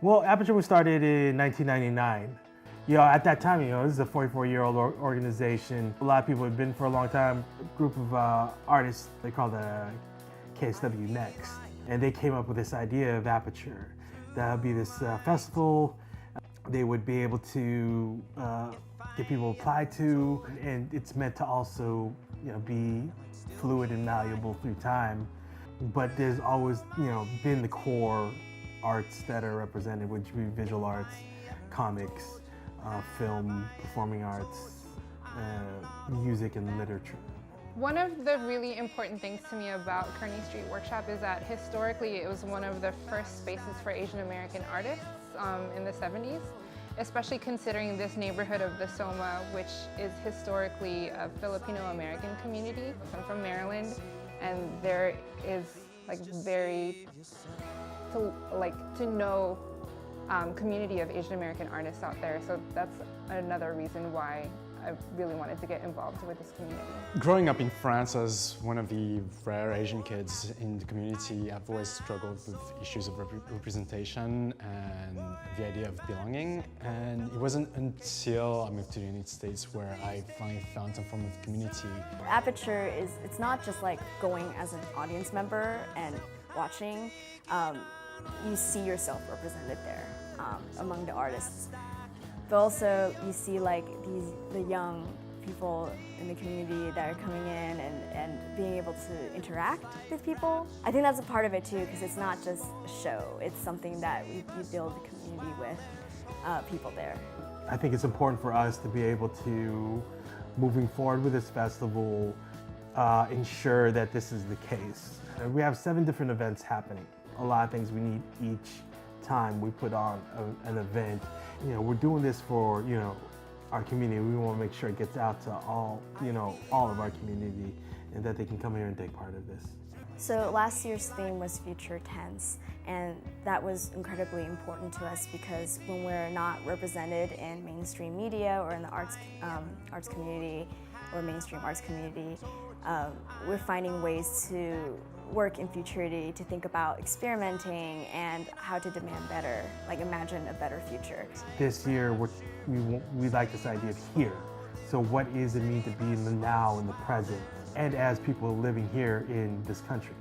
Well, APAture was started in 1999. At that time, this is a 44-year-old organization. A lot of people have been for a long time. A group of artists, they call the KSW Next. And they came up with this idea of APAture. That would be this festival they would be able to get people to apply to. And it's meant to also, be fluid and malleable through time. But there's always, been the core arts that are represented, which would be visual arts, comics, film, performing arts, music, and literature. One of the really important things to me about Kearny Street Workshop is that historically it was one of the first spaces for Asian American artists in the 70s, especially considering this neighborhood of the Soma, which is historically a Filipino American community. I'm from Maryland, and there is to know community of Asian American artists out there. So that's another reason why I really wanted to get involved with this community. Growing up in France as one of the rare Asian kids in the community, I've always struggled with issues of representation and the idea of belonging. And it wasn't until I moved to the United States where I finally found some form of community. APAture it's not just like going as an audience member and watching. You see yourself represented there among the artists. But also you see the young people in the community that are coming in and being able to interact with people. I think that's a part of it too, because it's not just a show, it's something that you build a community with people there. I think it's important for us to be able to, moving forward with this festival, ensure that this is the case. We have 7 different events happening. A lot of things we need each time we put on an event. We're doing this for, our community. We want to make sure it gets out to all of our community, and that they can come here and take part of this. So last year's theme was Future Tense, and that was incredibly important to us because when we're not represented in mainstream media or in the arts community or mainstream arts community, we're finding ways to work in futurity, to think about experimenting and how to demand better, imagine a better future. This year, we like this idea of here. So what does it mean to be in the now, in the present, and as people living here in this country?